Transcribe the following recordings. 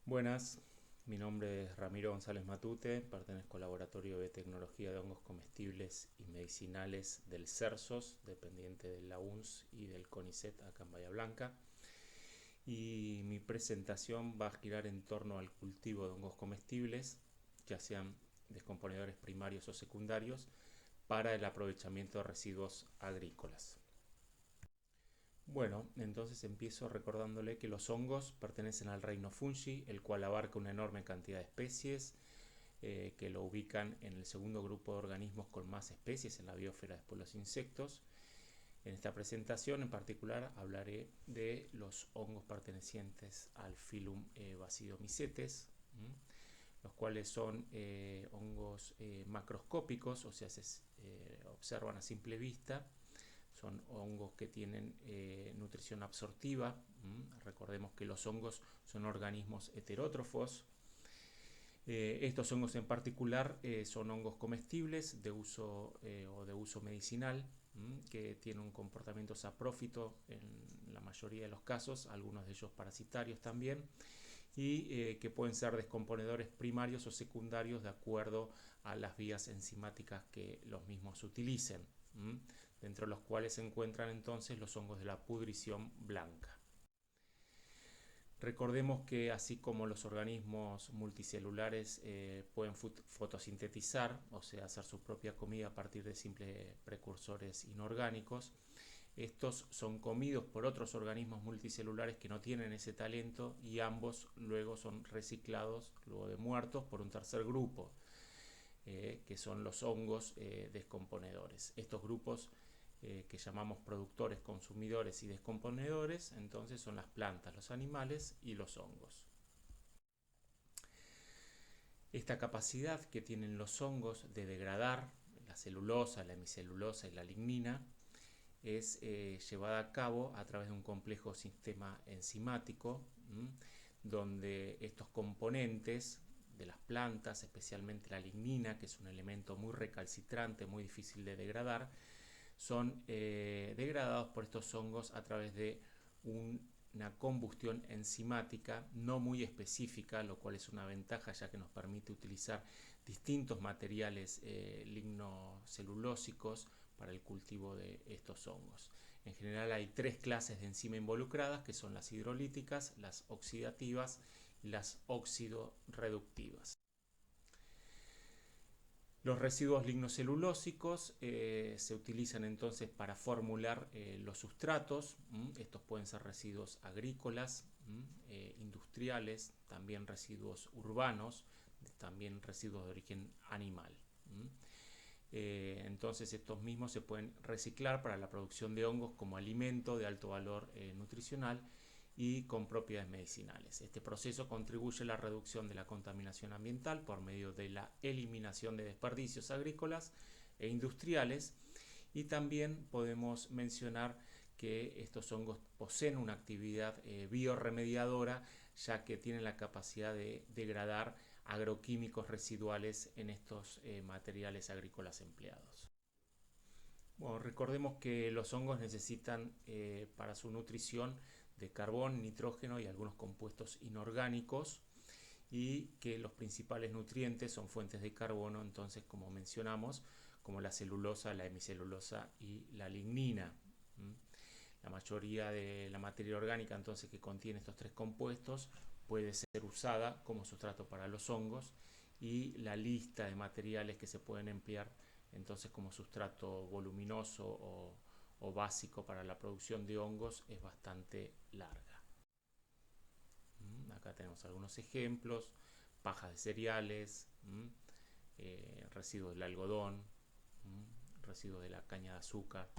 Buenas, mi nombre es Ramiro González Matute, pertenezco al Laboratorio de Tecnología de Hongos Comestibles y Medicinales del CERSOS, dependiente de la UNS y del CONICET acá en Bahía Blanca. Y mi presentación va a girar en torno al cultivo de hongos comestibles, ya sean descomponedores primarios o secundarios, para el aprovechamiento de residuos agrícolas. Bueno, entonces empiezo recordándole que los hongos pertenecen al reino fungi, el cual abarca una enorme cantidad de especies, que lo ubican en el segundo grupo de organismos con más especies en la biosfera después de los insectos. En esta presentación en particular hablaré de los hongos pertenecientes al filum Basidiomycetes, los cuales son hongos macroscópicos, o sea, se observan a simple vista. Son hongos que tienen nutrición absortiva. Recordemos que los hongos son organismos heterótrofos. Estos hongos en particular son hongos comestibles de uso o de uso medicinal, que tienen un comportamiento saprófito en la mayoría de los casos, algunos de ellos parasitarios también, y que pueden ser descomponedores primarios o secundarios de acuerdo a las vías enzimáticas que los mismos utilicen, dentro de los cuales se encuentran entonces los hongos de la pudrición blanca. Recordemos que así como los organismos multicelulares pueden fotosintetizar, o sea, hacer su propia comida a partir de simples precursores inorgánicos, estos son comidos por otros organismos multicelulares que no tienen ese talento, y ambos luego son reciclados, luego de muertos, por un tercer grupo, que son los hongos descomponedores. Estos grupos que llamamos productores, consumidores y descomponedores, entonces son las plantas, los animales y los hongos. Esta capacidad que tienen los hongos de degradar la celulosa, la hemicelulosa y la lignina es llevada a cabo a través de un complejo sistema enzimático, donde estos componentes de las plantas, especialmente la lignina, que es un elemento muy recalcitrante, muy difícil de degradar, son degradados por estos hongos a través de una combustión enzimática no muy específica, lo cual es una ventaja ya que nos permite utilizar distintos materiales lignocelulósicos para el cultivo de estos hongos. En general hay tres clases de enzima involucradas, que son las hidrolíticas, las oxidativas y las oxidorreductivas. Los residuos lignocelulósicos se utilizan entonces para formular los sustratos. Estos pueden ser residuos agrícolas, industriales, también residuos urbanos, también residuos de origen animal. Entonces estos mismos se pueden reciclar para la producción de hongos como alimento de alto valor nutricional y con propiedades medicinales. Este proceso contribuye a la reducción de la contaminación ambiental por medio de la eliminación de desperdicios agrícolas e industriales, y también podemos mencionar que estos hongos poseen una actividad biorremediadora, ya que tienen la capacidad de degradar agroquímicos residuales en estos materiales agrícolas empleados. Bueno, recordemos que los hongos necesitan para su nutrición de carbón, nitrógeno y algunos compuestos inorgánicos, y que los principales nutrientes son fuentes de carbono, entonces, como mencionamos, como la celulosa, la hemicelulosa y la lignina. La mayoría de la materia orgánica entonces que contiene estos tres compuestos puede ser usada como sustrato para los hongos, y la lista de materiales que se pueden emplear entonces como sustrato voluminoso o básico para la producción de hongos es bastante larga. Acá tenemos algunos ejemplos: pajas de cereales, residuos del algodón, residuos de la caña de azúcar.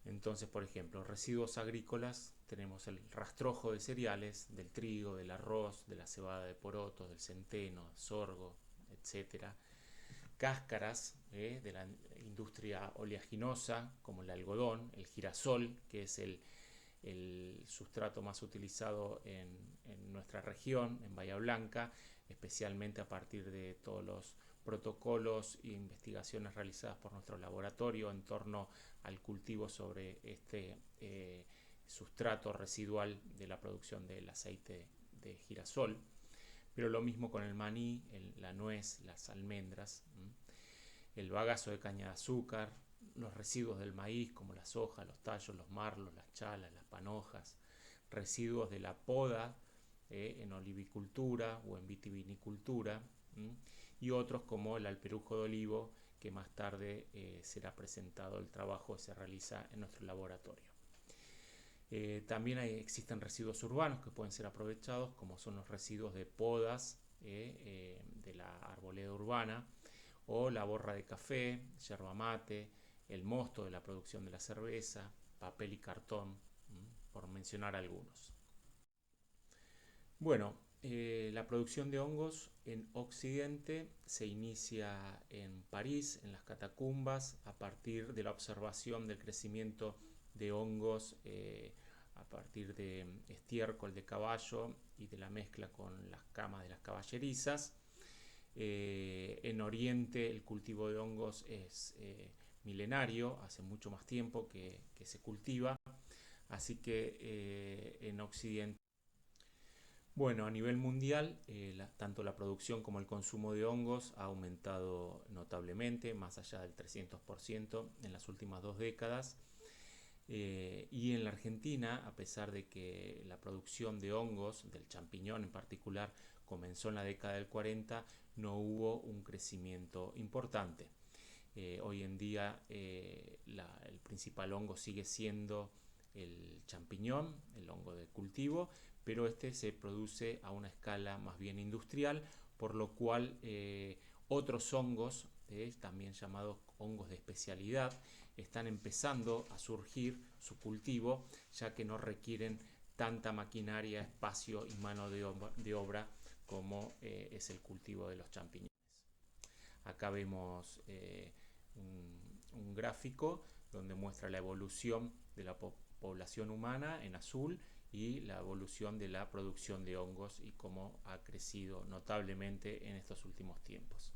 Entonces, por ejemplo, residuos agrícolas, tenemos el rastrojo de cereales, del trigo, del arroz, de la cebada de porotos, del centeno, sorgo, etc. Cáscaras de la industria oleaginosa, como el algodón, el girasol, que es el sustrato más utilizado en nuestra región, en Bahía Blanca, especialmente a partir de todos los protocolos e investigaciones realizadas por nuestro laboratorio en torno al cultivo sobre este sustrato residual de la producción del aceite de girasol, pero lo mismo con el maní, la nuez, las almendras, el bagazo de caña de azúcar, los residuos del maíz como las hojas, los tallos, los marlos, las chalas, las panojas, residuos de la poda en olivicultura o en vitivinicultura, y otros como el alperujo de olivo, que más tarde será presentado el trabajo que se realiza en nuestro laboratorio. También existen residuos urbanos que pueden ser aprovechados, como son los residuos de podas de la arboleda urbana, o la borra de café, yerba mate, el mosto de la producción de la cerveza, papel y cartón, por mencionar algunos. Bueno, la producción de hongos en Occidente se inicia en París, en las catacumbas, a partir de la observación del crecimiento de hongos a partir de estiércol de caballo y de la mezcla con las camas de las caballerizas. En Oriente el cultivo de hongos es milenario, hace mucho más tiempo que se cultiva, así que en Occidente. Bueno, a nivel mundial, tanto la producción como el consumo de hongos ha aumentado notablemente, más allá del 300% en las últimas 2 décadas. Y en la Argentina, a pesar de que la producción de hongos, del champiñón en particular, comenzó en la década del 40, no hubo un crecimiento importante. Hoy en día el principal hongo sigue siendo el champiñón, el hongo de cultivo, pero este se produce a una escala más bien industrial, por lo cual otros hongos, también llamados hongos de especialidad, están empezando a surgir su cultivo, ya que no requieren tanta maquinaria, espacio y mano de obra como es el cultivo de los champiñones. Acá vemos un gráfico donde muestra la evolución de la población humana en azul y la evolución de la producción de hongos y cómo ha crecido notablemente en estos últimos tiempos.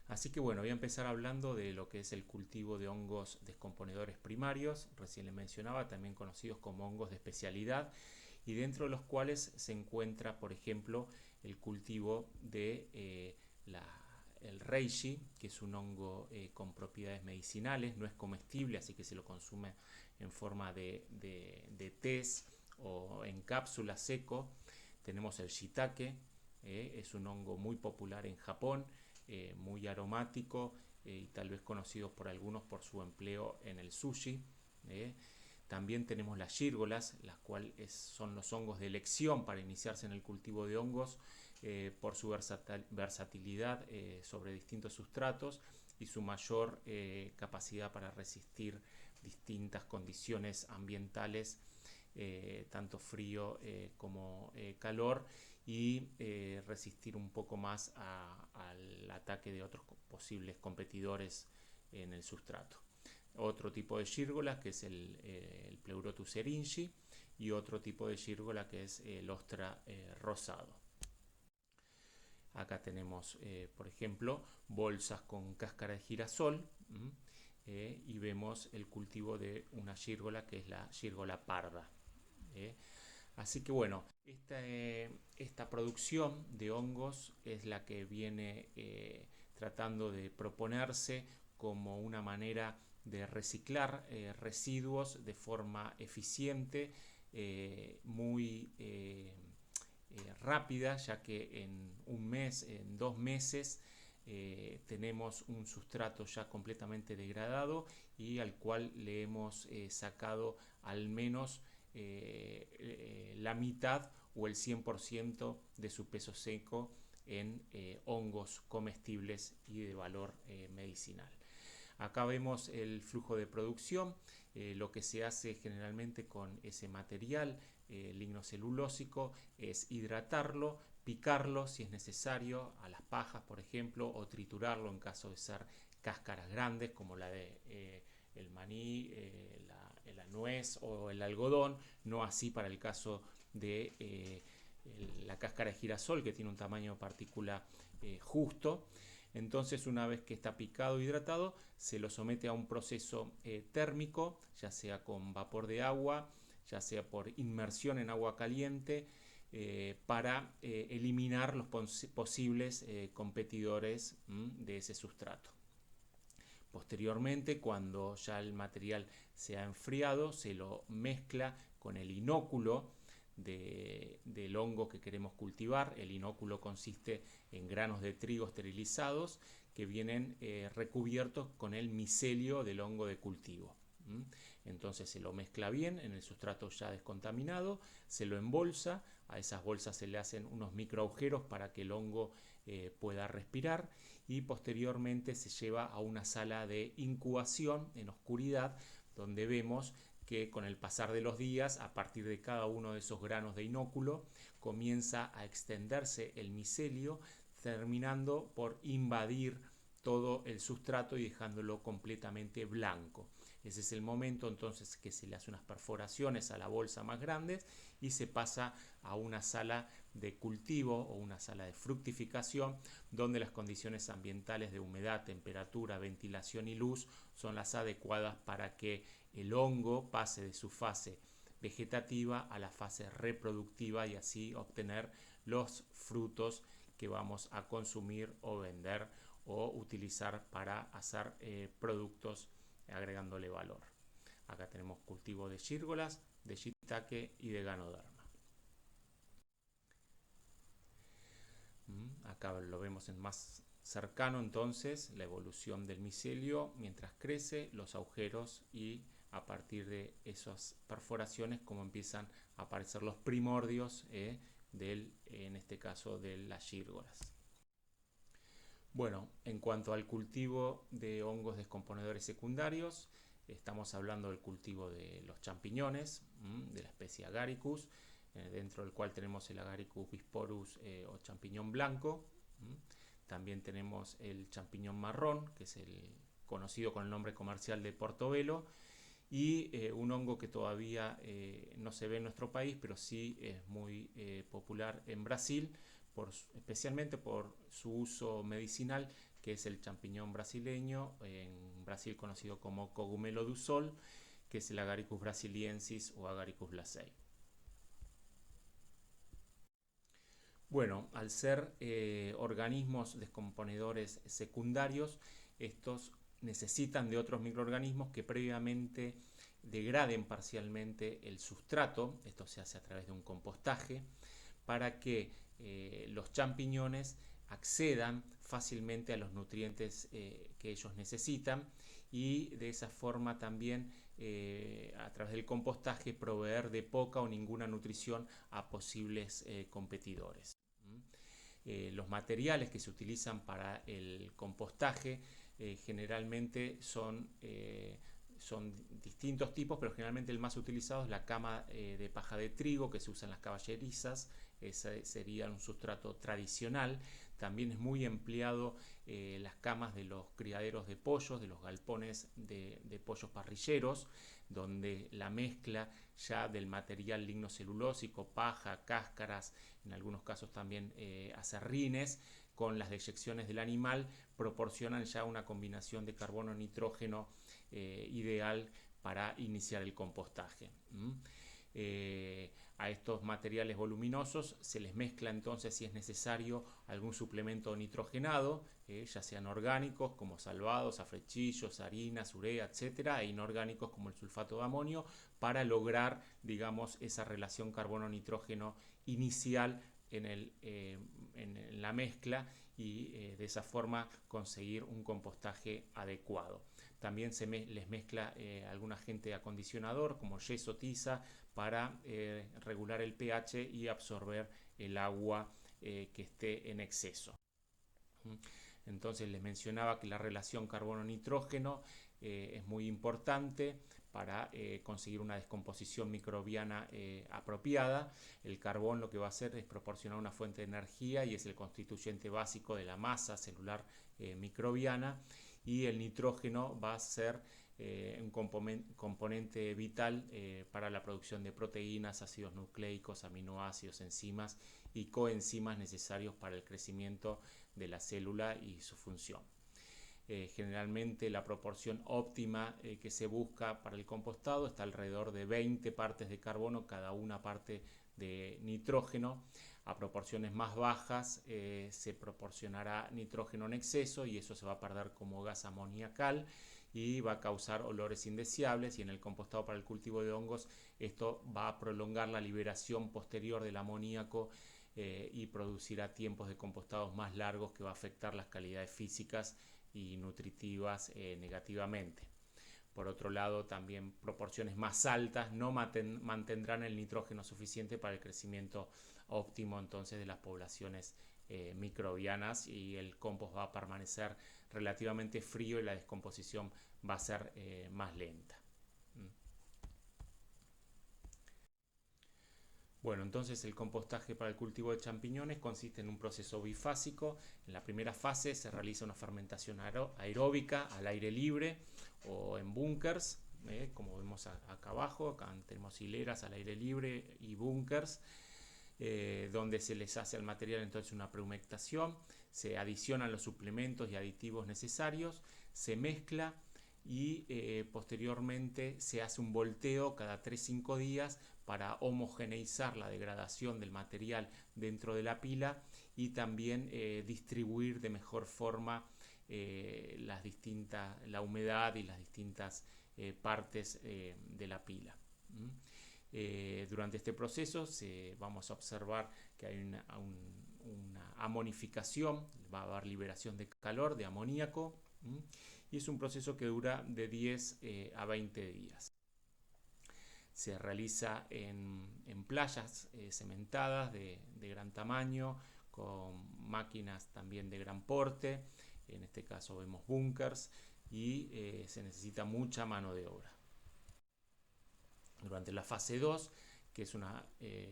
Así que bueno, voy a empezar hablando de lo que es el cultivo de hongos descomponedores primarios, recién le mencionaba, también conocidos como hongos de especialidad, y dentro de los cuales se encuentra, por ejemplo, el cultivo de el reishi, que es un hongo con propiedades medicinales, no es comestible, así que se lo consume en forma de tés o en cápsula seco. Tenemos el shiitake, es un hongo muy popular en Japón, muy aromático y tal vez conocido por algunos por su empleo en el sushi. También tenemos las gírgolas, las cuales son los hongos de elección para iniciarse en el cultivo de hongos por su versatilidad sobre distintos sustratos y su mayor capacidad para resistir distintas condiciones ambientales, tanto frío como calor, y resistir un poco más al ataque de otros posibles competidores en el sustrato. Otro tipo de gírgola que es el Pleurotus syringae y otro tipo de gírgola que es el ostra rosado. Acá tenemos, por ejemplo, bolsas con cáscara de girasol y vemos el cultivo de una gírgola que es la gírgola parda. Así que bueno, esta producción de hongos es la que viene tratando de proponerse como una manera de reciclar residuos de forma eficiente, muy rápida, ya que en un mes, en 2 meses, tenemos un sustrato ya completamente degradado y al cual le hemos sacado al menos la mitad o el 100% de su peso seco en hongos comestibles y de valor medicinal. Acá vemos el flujo de producción, lo que se hace generalmente con ese material lignocelulósico es hidratarlo, picarlo si es necesario a las pajas, por ejemplo, o triturarlo en caso de ser cáscaras grandes como la de el maní, la nuez o el algodón, no así para el caso de la cáscara de girasol, que tiene un tamaño de partícula justo. Entonces, una vez que está picado e hidratado, se lo somete a un proceso térmico, ya sea con vapor de agua, ya sea por inmersión en agua caliente, para eliminar los posibles competidores de ese sustrato. Posteriormente, cuando ya el material se ha enfriado, se lo mezcla con el inóculo del hongo que queremos cultivar. El inóculo consiste en granos de trigo esterilizados que vienen recubiertos con el micelio del hongo de cultivo. Entonces se lo mezcla bien en el sustrato ya descontaminado, se lo embolsa, a esas bolsas se le hacen unos micro agujeros para que el hongo pueda respirar, y posteriormente se lleva a una sala de incubación en oscuridad, donde vemos que con el pasar de los días, a partir de cada uno de esos granos de inóculo, comienza a extenderse el micelio, terminando por invadir todo el sustrato y dejándolo completamente blanco. Ese es el momento entonces que se le hace unas perforaciones a la bolsa más grande y se pasa a una sala de cultivo o una sala de fructificación, donde las condiciones ambientales de humedad, temperatura, ventilación y luz son las adecuadas para que el hongo pase de su fase vegetativa a la fase reproductiva y así obtener los frutos que vamos a consumir o vender o utilizar para hacer productos agregándole valor. Acá tenemos cultivo de gírgolas, de shiitake y de ganoderma. Acá lo vemos en más cercano entonces, la evolución del micelio mientras crece, los agujeros y a partir de esas perforaciones como empiezan a aparecer los primordios en este caso de las gírgolas. Bueno, en cuanto al cultivo de hongos descomponedores secundarios, estamos hablando del cultivo de los champiñones, de la especie Agaricus, dentro del cual tenemos el Agaricus bisporus o champiñón blanco. También tenemos el champiñón marrón, que es el conocido con el nombre comercial de portobelo, y un hongo que todavía no se ve en nuestro país, pero sí es muy popular en Brasil, especialmente por su uso medicinal, que es el champiñón brasileño, en Brasil conocido como cogumelo do sol, que es el Agaricus brasiliensis o Agaricus blazei. Bueno, al ser organismos descomponedores secundarios, estos necesitan de otros microorganismos que previamente degraden parcialmente el sustrato. Esto se hace a través de un compostaje para que los champiñones accedan fácilmente a los nutrientes que ellos necesitan y de esa forma también a través del compostaje proveer de poca o ninguna nutrición a posibles competidores. Los materiales que se utilizan para el compostaje generalmente son distintos tipos, pero generalmente el más utilizado es la cama de paja de trigo que se usa en las caballerizas. Ese sería un sustrato tradicional. También es muy empleado las camas de los criaderos de pollos, de los galpones de pollos parrilleros, donde la mezcla ya del material lignocelulósico, paja, cáscaras, en algunos casos también acerrines, con las deyecciones del animal, proporcionan ya una combinación de carbono-nitrógeno ideal para iniciar el compostaje. A estos materiales voluminosos se les mezcla entonces, si es necesario, algún suplemento nitrogenado, ya sean orgánicos como salvados, afrechillos, harinas, urea, etcétera, e inorgánicos como el sulfato de amonio, para lograr, digamos, esa relación carbono-nitrógeno inicial en la mezcla y de esa forma conseguir un compostaje adecuado. También les mezcla algún agente acondicionador como yeso, tiza, para regular el pH y absorber el agua que esté en exceso. Entonces les mencionaba que la relación carbono-nitrógeno es muy importante para conseguir una descomposición microbiana apropiada. El carbón lo que va a hacer es proporcionar una fuente de energía y es el constituyente básico de la masa celular microbiana, y el nitrógeno va a ser un componente vital para la producción de proteínas, ácidos nucleicos, aminoácidos, enzimas y coenzimas necesarios para el crecimiento de la célula y su función. Generalmente la proporción óptima que se busca para el compostado está alrededor de 20 partes de carbono cada una parte de nitrógeno. A proporciones más bajas se proporcionará nitrógeno en exceso y eso se va a perder como gas amoniacal y va a causar olores indeseables, y en el compostado para el cultivo de hongos esto va a prolongar la liberación posterior del amoníaco y producirá tiempos de compostados más largos que va a afectar las calidades físicas y nutritivas negativamente. Por otro lado, también proporciones más altas no mantendrán el nitrógeno suficiente para el crecimiento óptimo entonces de las poblaciones microbianas, y el compost va a permanecer relativamente frío y la descomposición va a ser más lenta. Bueno, entonces el compostaje para el cultivo de champiñones consiste en un proceso bifásico. En la primera fase se realiza una fermentación aeróbica al aire libre o en búnkers, como vemos acá abajo. Acá tenemos hileras al aire libre y búnkers, donde se les hace al material entonces una prehumectación, se adicionan los suplementos y aditivos necesarios, se mezcla y posteriormente se hace un volteo cada 3-5 días para homogeneizar la degradación del material dentro de la pila y también distribuir de mejor forma la humedad y las distintas partes de la pila. Durante este proceso vamos a observar que hay una amonificación, va a haber liberación de calor, de amoníaco, y es un proceso que dura de 10 a 20 días. Se realiza en playas cementadas de gran tamaño, con máquinas también de gran porte. En este caso vemos búnkers y se necesita mucha mano de obra. Durante la fase 2, que es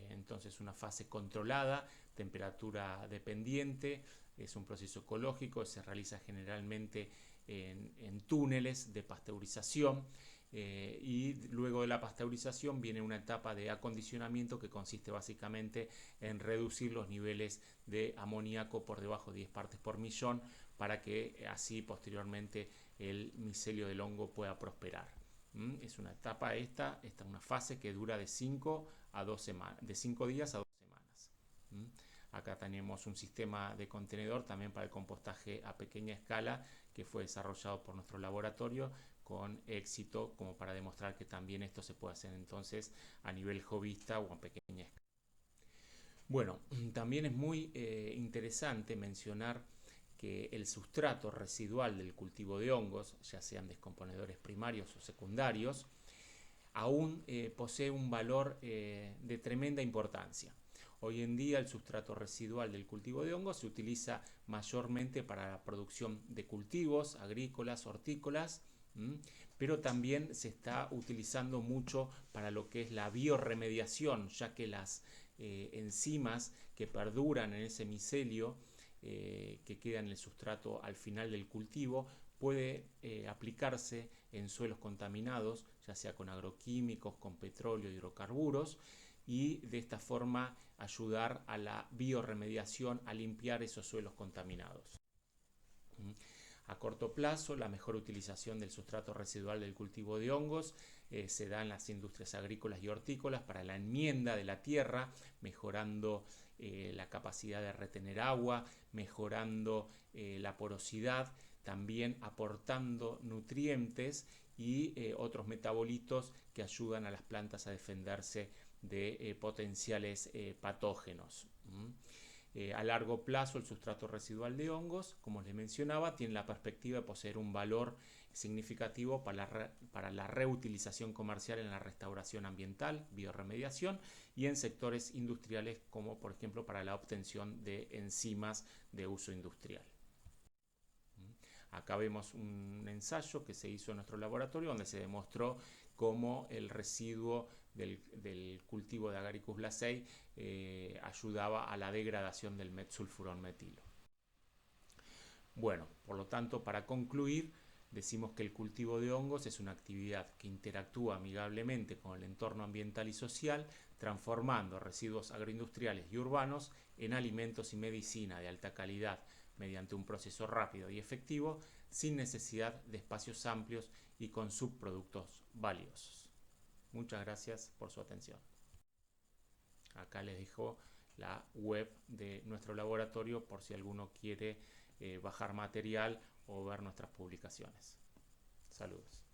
entonces una fase controlada, temperatura dependiente, es un proceso ecológico, se realiza generalmente en túneles de pasteurización, y luego de la pasteurización viene una etapa de acondicionamiento que consiste básicamente en reducir los niveles de amoníaco por debajo de 10 partes por millón para que así posteriormente el micelio del hongo pueda prosperar. Es una etapa una fase que dura de 5 días a 2 semanas. Acá tenemos un sistema de contenedor también para el compostaje a pequeña escala que fue desarrollado por nuestro laboratorio con éxito, como para demostrar que también esto se puede hacer entonces a nivel hobbyista o a pequeña escala. Bueno, también es muy interesante mencionar que el sustrato residual del cultivo de hongos, ya sean descomponedores primarios o secundarios, aún posee un valor de tremenda importancia. Hoy en día el sustrato residual del cultivo de hongos se utiliza mayormente para la producción de cultivos agrícolas, hortícolas, pero también se está utilizando mucho para lo que es la biorremediación, ya que las enzimas que perduran en ese micelio que queda en el sustrato al final del cultivo puede aplicarse en suelos contaminados, ya sea con agroquímicos, con petróleo, hidrocarburos, y de esta forma ayudar a la biorremediación, a limpiar esos suelos contaminados. A corto plazo, la mejor utilización del sustrato residual del cultivo de hongos se da en las industrias agrícolas y hortícolas para la enmienda de la tierra, mejorando la capacidad de retener agua, mejorando la porosidad, también aportando nutrientes y otros metabolitos que ayudan a las plantas a defenderse de potenciales patógenos. A largo plazo, el sustrato residual de hongos, como les mencionaba, tiene la perspectiva de poseer un valor significativo para la reutilización comercial en la restauración ambiental, biorremediación, y en sectores industriales como por ejemplo para la obtención de enzimas de uso industrial. Acá vemos un ensayo que se hizo en nuestro laboratorio donde se demostró cómo el residuo del cultivo de Agaricus blazei ayudaba a la degradación del metsulfurón metilo. Bueno, por lo tanto, para concluir, decimos que el cultivo de hongos es una actividad que interactúa amigablemente con el entorno ambiental y social, transformando residuos agroindustriales y urbanos en alimentos y medicina de alta calidad mediante un proceso rápido y efectivo, sin necesidad de espacios amplios y con subproductos valiosos. Muchas gracias por su atención. Acá les dejo la web de nuestro laboratorio por si alguno quiere bajar material o ver nuestras publicaciones. Saludos.